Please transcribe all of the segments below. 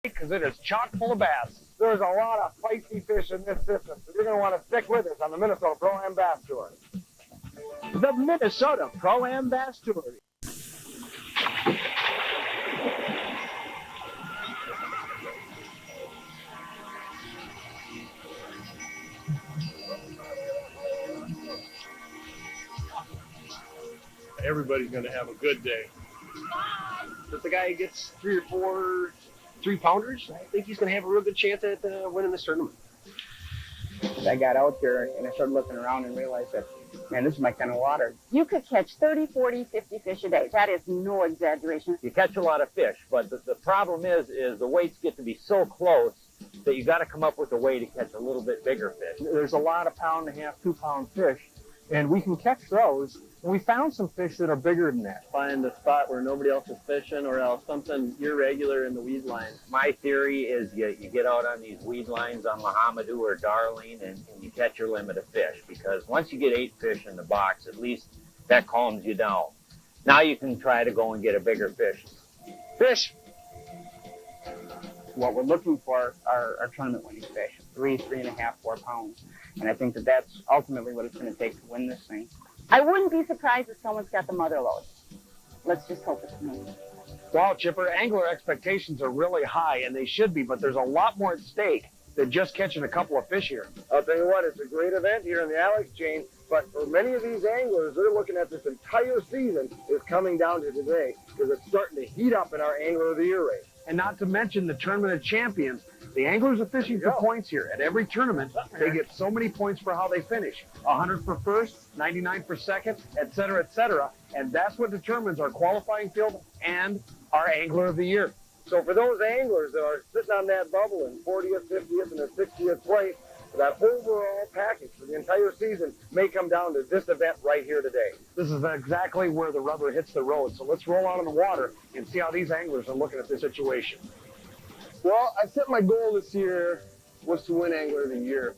because it is chock full of bass. There's a lot of feisty fish in this system, so you're going to want to stick with us on the Minnesota Pro-Am Bass Tour. The Minnesota Pro-Am Bass Tour. Everybody's going to have a good day. If the guy gets 3 or 4 3-pounders, I think he's going to have a real good chance at winning this tournament. I got out there and I started looking around and realized that, man, this is my kind of water. You could catch 30, 40, 50 fish a day. That is no exaggeration. You catch a lot of fish, but the problem is the weights get to be so close that you got to come up with a way to catch a little bit bigger fish. There's a lot of 1.5 pound, 2 pound fish, and we can catch those. And we found some fish that are bigger than that. Find a spot where nobody else is fishing or else something irregular in the weed line. My theory is you get out on these weed lines on Homme Dieu or Darling and you catch your limit of fish, because once you get 8 fish in the box, at least that calms you down. Now you can try to go and get a bigger fish. Fish! What we're looking for are tournament winning fish, 3, 3.5, 4 pounds. And I think that that's ultimately what it's going to take to win this thing. I wouldn't be surprised if someone's got the mother lode. Let's just hope it's me. Well, Chipper, angler expectations are really high, and they should be, but there's a lot more at stake than just catching a couple of fish here. I'll tell you what, it's a great event here in the Alex chain, but for many of these anglers, they're looking at this entire season is coming down to today, because it's starting to heat up in our Angler of the Year race. And not to mention the Tournament of Champions. The anglers are fishing for points here. At every tournament, they get so many points for how they finish. 100 for first, 99 for second, et cetera, et cetera. And that's what determines our qualifying field and our Angler of the Year. So for those anglers that are sitting on that bubble in 40th, 50th, and 60th place, that overall package for the entire season may come down to this event right here today. This is exactly where the rubber hits the road. So let's roll out on the water and see how these anglers are looking at this situation. Well, I set my goal this year was to win Angler of the Year.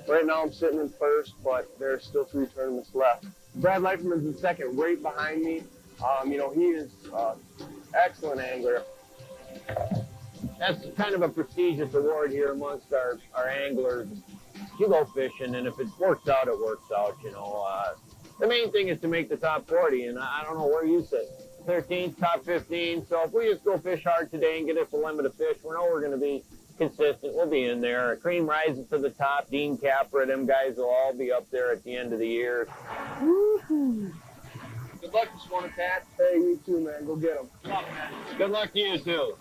Right now I'm sitting in first, but there's still 3 tournaments left. Brad Leiferman's in second, right behind me. He is excellent angler. That's kind of a prestigious award here amongst our anglers. You go fishing, and if it works out, it works out, you know. The main thing is to make the top 40, and I don't know where you sit. 13th, top 15. So if we just go fish hard today and get us a limit of fish, we know we're going to be consistent. We'll be in there. Cream rises to the top. Dean Capra, them guys will all be up there at the end of the year. Woo-hoo. Good luck this morning, Pat. Hey, you too, man. Go get them. Good luck, man. Good luck to you, too.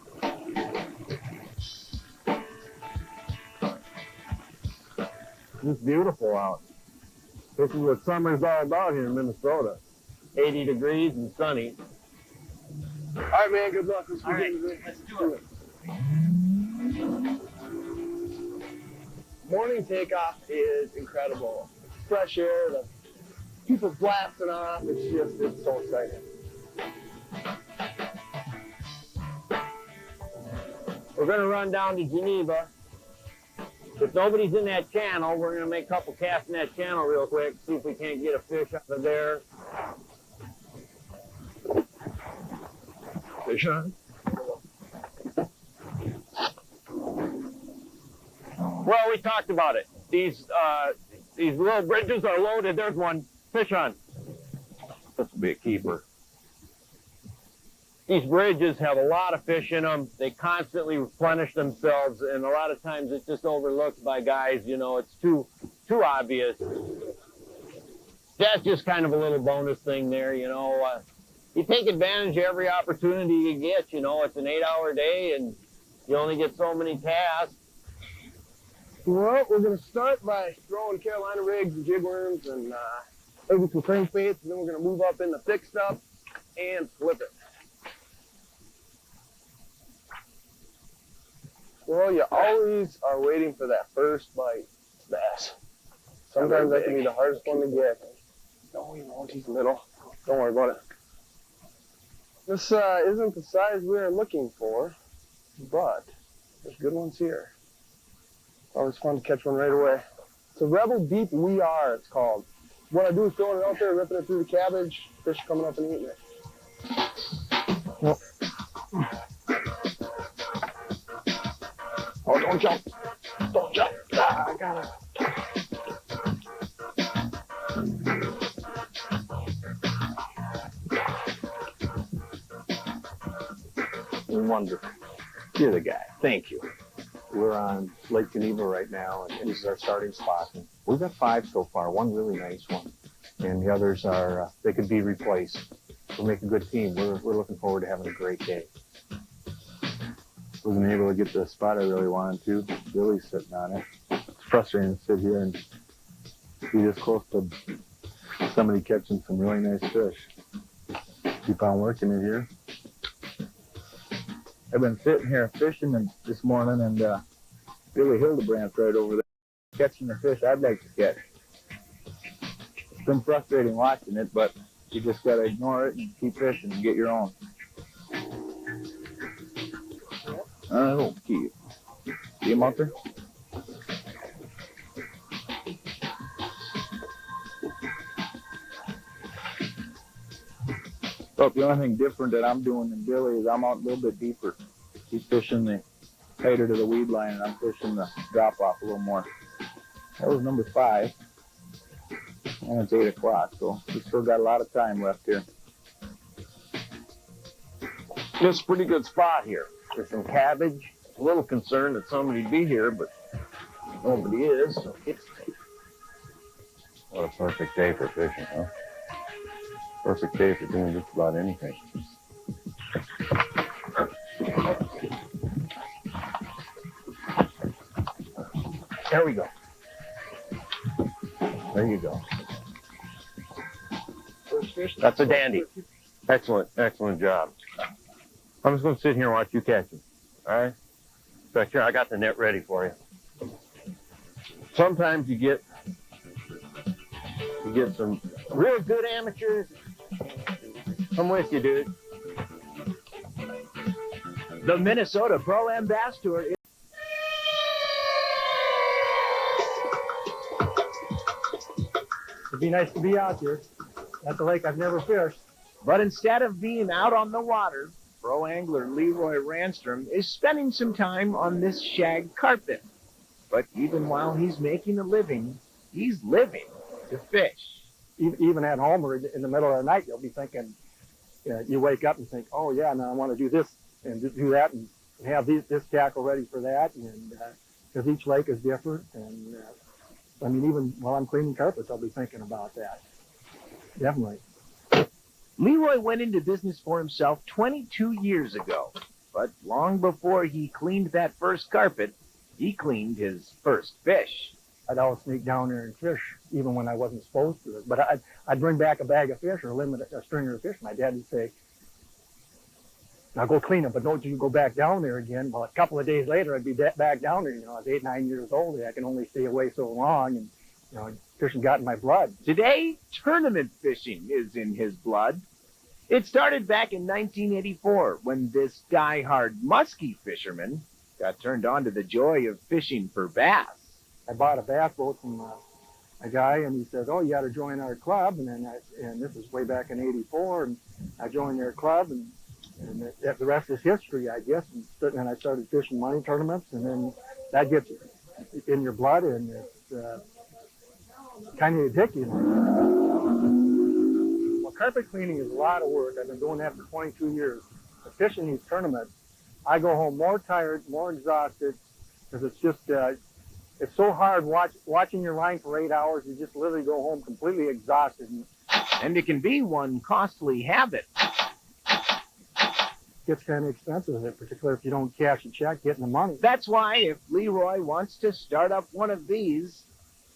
It's beautiful out. This is what summer's all about here in Minnesota. 80 degrees and sunny. All right, man. Good luck. Let's do it. Morning takeoff is incredible. Fresh air, the people blasting off. It's so exciting. We're going to run down to Geneva. If nobody's in that channel, we're going to make a couple casts in that channel real quick, see if we can't get a fish out of there. Fish on? Well, we talked about it. These little bridges are loaded. There's one. Fish on. This will be a keeper. These bridges have a lot of fish in them. They constantly replenish themselves, and a lot of times it's just overlooked by guys. You know, it's too obvious. That's just kind of a little bonus thing there, you know. You take advantage of every opportunity you get. You know, it's an 8-hour day, and you only get so many casts. Well, we're going to start by throwing Carolina rigs and jig worms and maybe some crankbaits, and then we're going to move up in the thick stuff and flip it. Well, you always are waiting for that first bite bass. Sometimes that can be the hardest one to get. No, he won't. He's little. Don't worry about it. This isn't the size we're looking for, but there's good ones here. Always fun to catch one right away. It's a Rebel Deep We Are, it's called. What I do is throwing it out there, ripping it through the cabbage, fish coming up and eating it. Well. Don't jump. Don't jump. Ah, I got it. Wonderful. You're the guy. Thank you. We're on Lake Geneva right now, and this is our starting spot. And we've got 5 so far, one really nice one, and the others are, they could be replaced. We'll make a good team. We're looking forward to having a great day. Wasn't able to get the spot I really wanted to. Billy's sitting on it. It's frustrating to sit here and be this close to somebody catching some really nice fish. Keep on working it here. I've been sitting here fishing this morning, and Billy Hildebrandt's right over there catching the fish I'd like to catch. It's been frustrating watching it, but you just got to ignore it and keep fishing and get your own. Okay. See him out there? So the only thing different that I'm doing than Billy is I'm out a little bit deeper. He's fishing the tighter to the weed line, and I'm fishing the drop off a little more. That was number 5. And it's 8 o'clock, so we still got a lot of time left here. It's a pretty good spot here. There's some cabbage. A little concerned that somebody'd be here, but nobody is. So it's What a perfect day for fishing, huh? Perfect day for doing just about anything. There we go. There you go. That's a dandy. Excellent job. I'm just going to sit here and watch you catch him. All right? Back here, I got the net ready for you. Sometimes you get some real good amateurs. I'm with you, dude. The Minnesota Pro-Am Bass Tour is... It'd be nice to be out here. That's a lake I've never fished. But instead of being out on the water, pro angler Leroy Ranstrom is spending some time on this shag carpet. But even while he's making a living, he's living to fish. Even at home or in the middle of the night, you'll be thinking, you wake up and think, oh yeah, now I want to do this and do that and have this tackle ready for that. And because each lake is different. And I mean, even while I'm cleaning carpets, I'll be thinking about that. Definitely. Leroy went into business for himself 22 years ago. But long before he cleaned that first carpet, he cleaned his first fish. I'd always sneak down there and fish, even when I wasn't supposed to. But I'd bring back a bag of fish or a stringer of fish. My dad would say, now go clean them, but don't you go back down there again. Well, a couple of days later, I'd be back down there. You know, I was 8, 9 years old, and I can only stay away so long. And, you know, fishing got in my blood. Today, tournament fishing is in his blood. It started back in 1984 when this die-hard muskie fisherman got turned on to the joy of fishing for bass. I bought a bass boat from a guy, and he said, "Oh, you got to join our club." And this was way back in '84, and I joined their club, and the rest is history, I guess. And then I started fishing money tournaments, and then that gets in your blood, and it's kind of addictive. Well, carpet cleaning is a lot of work. I've been doing that for 22 years. But fishing these tournaments, I go home more tired, more exhausted, because it's just it's so hard watching your line for 8 hours. You just literally go home completely exhausted. And it can be one costly habit. Gets kind of expensive, in particular if you don't cash a check, getting the money. That's why if Leroy wants to start up one of these,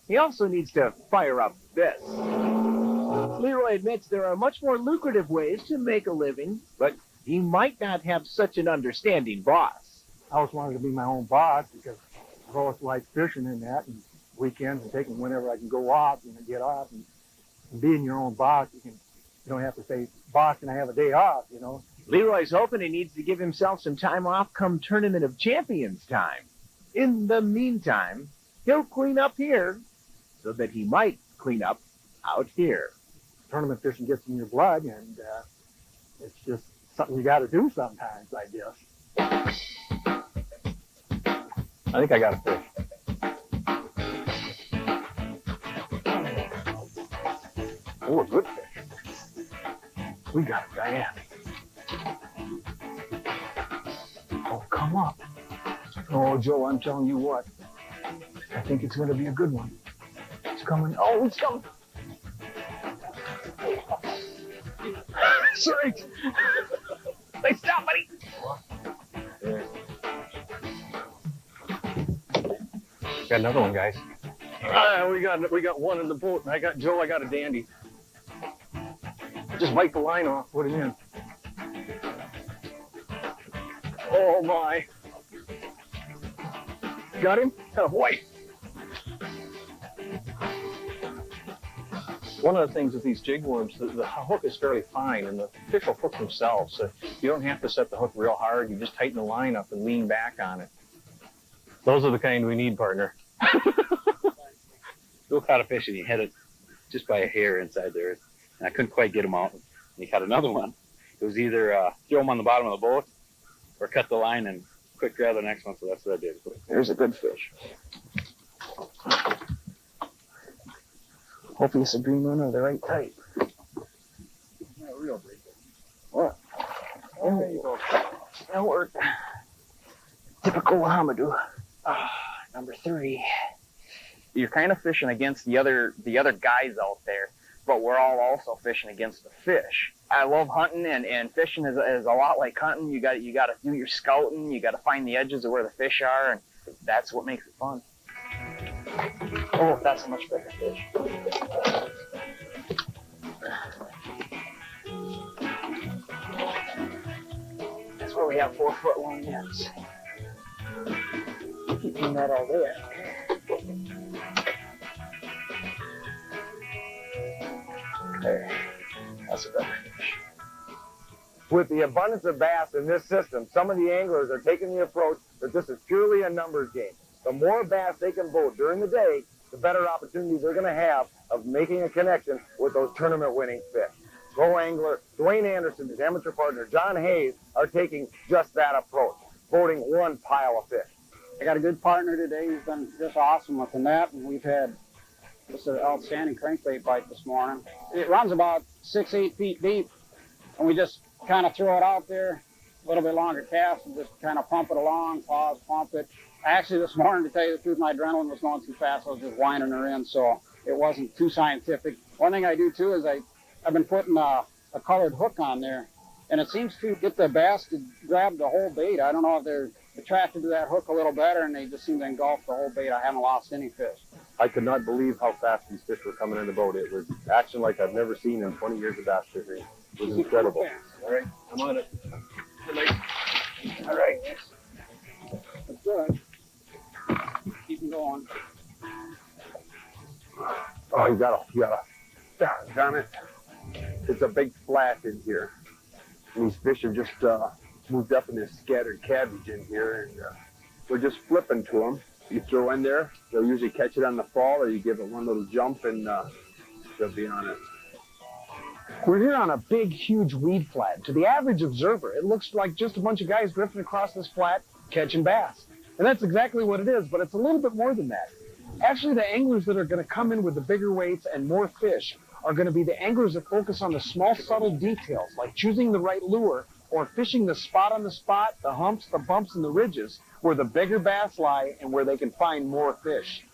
he also needs to fire up this. Leroy admits there are much more lucrative ways to make a living, but he might not have such an understanding boss. I always wanted to be my own boss because I've always liked fishing in that, and weekends and taking whenever I can go off and get off. And being your own boss, you don't have to say, "Boss, can I have a day off?" You know. Leroy's hoping he needs to give himself some time off come Tournament of Champions time. In the meantime, he'll clean up here so that he might clean up out here. Tournament fishing gets in your blood, and it's just something you got to do sometimes, I guess. I think I got a fish. Oh, a good fish. We got it, Diane. Oh, come up. Oh, Joe, I'm telling you what. I think it's going to be a good one. It's coming. Oh, it's coming. Sorry. Nice job, buddy. Got another one, guys. We got one in the boat. I got Joe. I got a dandy. Just bite the line off. Put it in. Oh my! Got him. Oh, boy. One of the things with these jig worms, the hook is fairly fine, and the fish will hook themselves. So you don't have to set the hook real hard. You just tighten the line up and lean back on it. Those are the kind we need, partner. Bill caught a fish and he had it just by a hair inside there, and I couldn't quite get him out. And he caught another one. It was either throw him on the bottom of the boat or cut the line and quick grab the next one. So that's what I did. There's a good fish. Hopefully it's a green moon or the right type. What? There you go. That worked. Typical Homme Dieu. Number 3. You're kind of fishing against the other guys out there, but we're all also fishing against the fish. I love hunting, and fishing is a lot like hunting. You got to do your scouting. You got to find the edges of where the fish are, and that's what makes it fun. Oh, that's a much bigger fish. That's where we have 4-foot long nets. Keeping that all there. There. That's a better fish. With the abundance of bass in this system, some of the anglers are taking the approach that this is purely a numbers game. The more bass they can boat during the day, the better opportunity they're going to have of making a connection with those tournament-winning fish. Pro angler Dwayne Anderson, his amateur partner John Hayes are taking just that approach, boating one pile of fish. I got a good partner today. He's been just awesome with the net, and we've had just an outstanding crankbait bite this morning. It runs about 6-8 feet deep, and we just kind of throw it out there, a little bit longer cast, and just kind of pump it along, pause, pump it. Actually, this morning, to tell you the truth, my adrenaline was going too fast. I was just winding her in, so it wasn't too scientific. One thing I do, too, is I've been putting a colored hook on there, and it seems to get the bass to grab the whole bait. I don't know if they're attracted to that hook a little better, and they just seem to engulf the whole bait. I haven't lost any fish. I could not believe how fast these fish were coming in the boat. It was action like I've never seen in 20 years of bass fishing. It was incredible. All right, I'm on it. Good night. All right. That's good. Keep them going. Oh, you got a, darn it. It's a big flat in here. And these fish have just moved up in this scattered cabbage in here, and we're just flipping to them. You throw in there, they'll usually catch it on the fall, or you give it one little jump and they'll be on it. We're here on a big, huge weed flat. To the average observer, it looks like just a bunch of guys drifting across this flat catching bass. And that's exactly what it is, but it's a little bit more than that. Actually, the anglers that are going to come in with the bigger weights and more fish are going to be the anglers that focus on the small, subtle details, like choosing the right lure or fishing the spot on the spot, the humps, the bumps, and the ridges, where the bigger bass lie and where they can find more fish.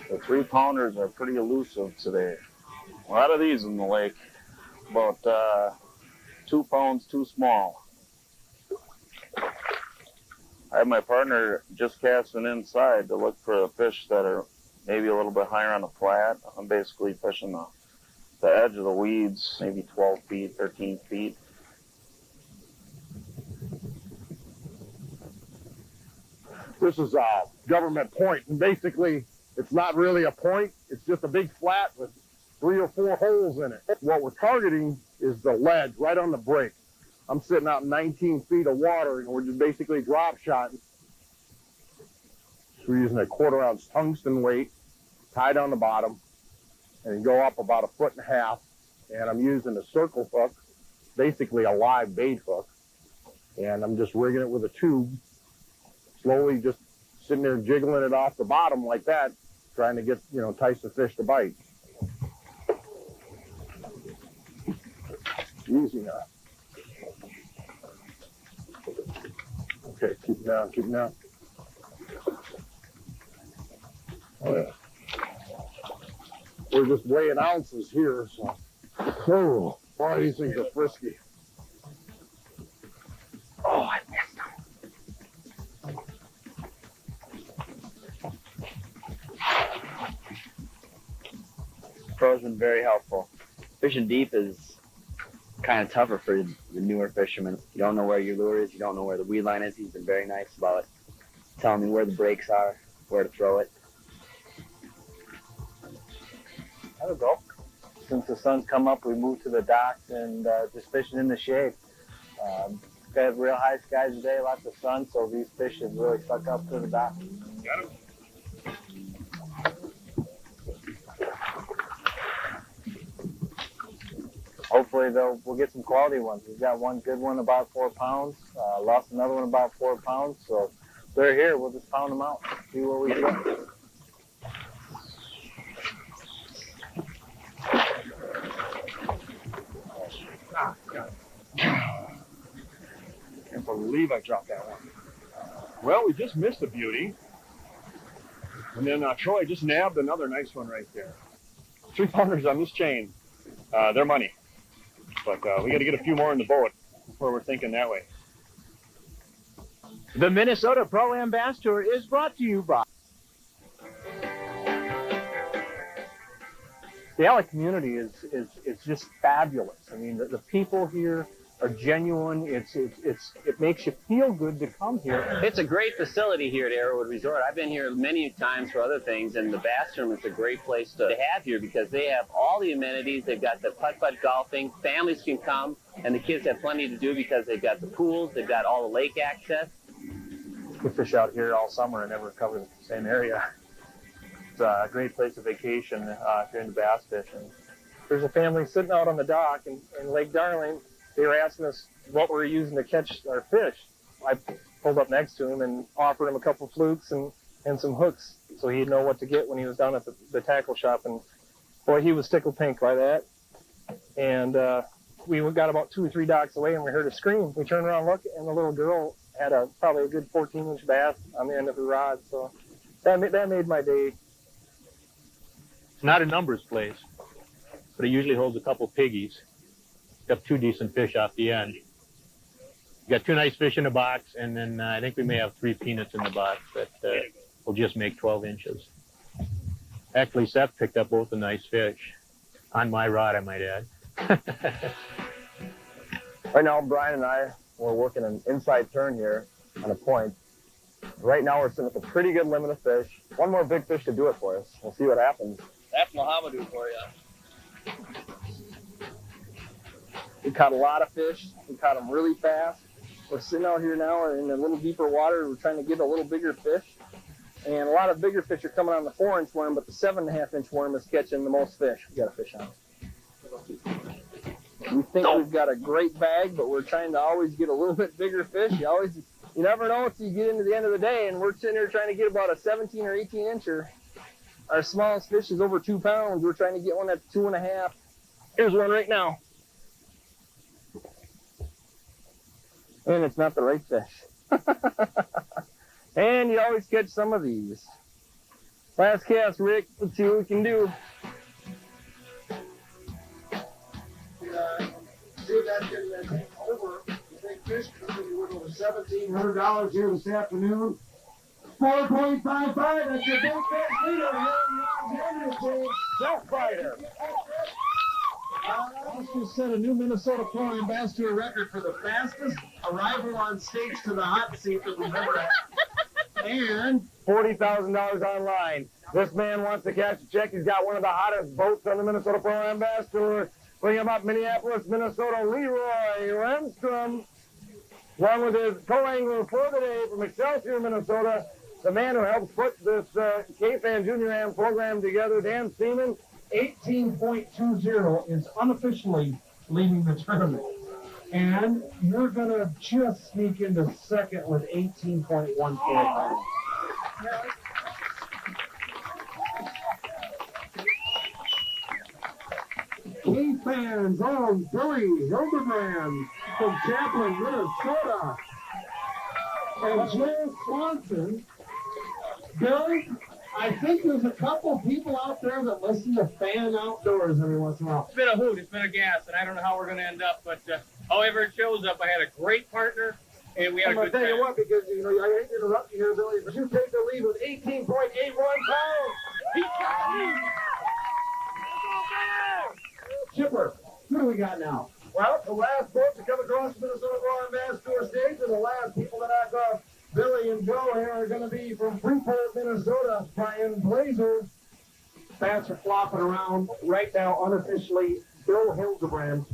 The 3-pounders are pretty elusive today. A lot of these in the lake, about 2 pounds too small. I have my partner just casting inside to look for the fish that are maybe a little bit higher on the flat. I'm basically fishing the edge of the weeds, maybe 12 feet, 13 feet. This is a government point, and basically it's not really a point, it's just a big flat with 3 or 4 holes in it. What we're targeting is the ledge right on the break. I'm sitting out 19 feet of water, and we're just basically drop shotting. So we're using a 1/4 ounce tungsten weight tied on the bottom. and go up about 1.5 feet. And I'm using a circle hook, basically a live bait hook. And I'm just rigging it with a tube, slowly just sitting there jiggling it off the bottom like that, trying to get, entice the fish to bite. Easy now. Okay, keep down, keep down. Oh yeah. We're just weighing ounces here, so. Oh, boy, these things are frisky. Oh, I missed them. Pro's been very helpful. Fishing deep is kind of tougher for the newer fishermen. You don't know where your lure is, you don't know where the weed line is. He's been very nice about telling me where the breaks are, where to throw it. That'll go. Since the sun's come up, we moved to the docks and just fishing in the shade. We have real high skies today, lots of sun, so these fish have really stuck up to the dock. Got him. Hopefully we'll get some quality ones. We've got one good one about 4 pounds, lost another one about 4 pounds, so they're here. We'll just pound them out, see where we get. Ah, got it. Can't believe I dropped that one. Well, we just missed a beauty. And then Troy just nabbed another nice one right there. 3-pounders on this chain. They're money. But we got to get a few more in the boat before we're thinking that way. The Minnesota Pro-Am Bass Tour is brought to you by the Alec community is just fabulous. I mean, the people here are genuine. It makes you feel good to come here. It's a great facility here at Arrowwood Resort. I've been here many times for other things, and the bass tournament's a great place to have here because they have all the amenities. They've got the putt-putt golfing. Families can come, and the kids have plenty to do because they've got the pools. They've got all the lake access. We fish out here all summer and never cover the same area. It's a great place to vacation if you're into bass fishing. There's a family sitting out on the dock in Lake Darling. They were asking us what we're using to catch our fish. I pulled up next to him and offered him a couple flukes and some hooks so he'd know what to get when he was down at the tackle shop. And boy, he was tickled pink by that. And we got about 2 or 3 docks away and we heard a scream. We turned around and looked, and the little girl had probably a good 14-inch bass on the end of her rod. So that made my day. It's not a numbers place, but it usually holds a couple piggies. Got 2 decent fish off the end. Got 2 nice fish in the box, and then I think we may have 3 peanuts in the box that will just make 12 inches. Actually, Seth picked up both the nice fish on my rod, I might add. Right now, Brian and I, we're working an inside turn here on a point. Right now, we're sitting with a pretty good limit of fish. One more big fish to do it for us. We'll see what happens. That's Homme Dieu for you. We caught a lot of fish. We caught them really fast. We're sitting out here now in a little deeper water. We're trying to get a little bigger fish. And a lot of bigger fish are coming on the 4-inch worm, but the 7.5-inch worm is catching the most fish. We got a fish on it. We think we've got a great bag, but we're trying to always get a little bit bigger fish. You never know until you get into the end of the day, and we're sitting here trying to get about a 17 or 18-incher. Our smallest fish is over 2 pounds. We're trying to get one that's 2.5. Here's one right now. And it's not the right fish. And you always catch some of these. Last cast, Rick. Let's see what we can do. See that getting over the big fish because we went over $1,700 here this afternoon. 4.55, that's your big fish leader here in the Alexandria. Self-fighter. This just set a new Minnesota Pro-Am Bass Tour record for the fastest arrival on stage to the hot seat that we've ever had. And $40,000 online. This man wants to cash a check. He's got one of the hottest boats on the Minnesota Pro-Am Bass Tour. Bring him up, Minneapolis, Minnesota, Leroy Renstrom. Along with his co-angler for the day from Excelsior, Minnesota, the man who helps put this K-Fan Junior Am program together, Dan Seaman. 18.20 is unofficially leading the tournament. And you're going to just sneak into second with 18.14. Key fans on Billy Hildebrand from Chaplin, Minnesota. And Joel Swanson. Billy, I think there's a couple people out there that listen to Fan Outdoors every once in a while. It's been a hoot, it's been a gas, and I don't know how we're going to end up, but however it shows up, I had a great partner, and we had a good time. I'm going to tell you what, because I hate to interrupt you here, Billy, but you take the lead with 18.81 pounds. Chipper, who do we got now? Well, the last boat to come across the Minnesota Pro Ambassador stage, and the last people that I got, Billy and Joe here, are going to be from Freeport, Minnesota, Brian Blaeser. Bats are flopping around right now. Unofficially, Bill Hildebrand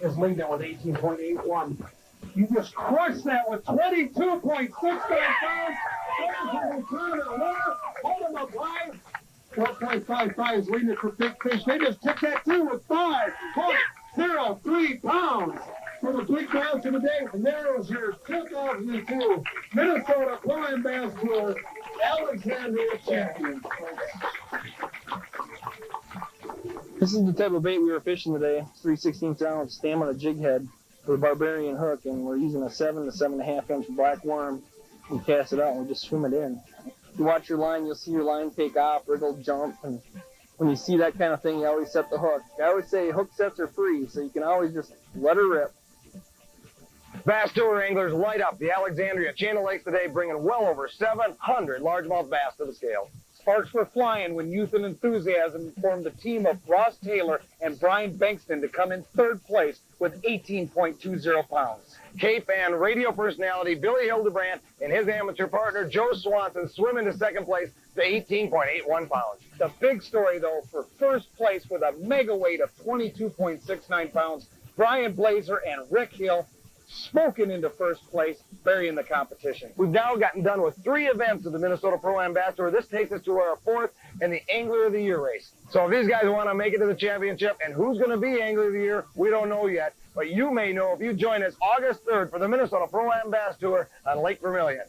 is leading with 18.81. You just crushed that with 22.65 pounds. Hold him up high. 12.55 is leading it for Big Fish. They just took that too with 5.03 pounds for the big bounce of the day. And there is your takeoff into Minnesota Pro Ambassador Alexandria champion. This is the type of bait we were fishing today. 3/16 ounce stamina jig head with a barbarian hook, and we're using a 7 to 7.5 inch black worm. We cast it out and we just swim it in. If you watch your line, you'll see your line take off or it'll jump, and when you see that kind of thing, you always set the hook. I always say hook sets are free, so you can always just let her rip. Bass tour anglers light up the Alexandria Channel Lakes today, bringing well over 700 largemouth bass to the scale. Sparks were flying when youth and enthusiasm formed the team of Ross Taylor and Brian Bankston to come in third place with 18.20 pounds. K-Fan radio personality Billy Hildebrand and his amateur partner Joe Swanson swim into second place to 18.81 pounds. The big story, though, for first place with a mega weight of 22.69 pounds, Brian Blaeser and Rick Hill smoking into first place, burying the competition. We've now gotten done with 3 events of the Minnesota Pro Ambassador. This takes us to our 4th and the Angler of the Year race. So if these guys want to make it to the championship, and who's going to be Angler of the Year, we don't know yet. But you may know if you join us August 3rd for the Minnesota Pro Ambassador on Lake Vermilion.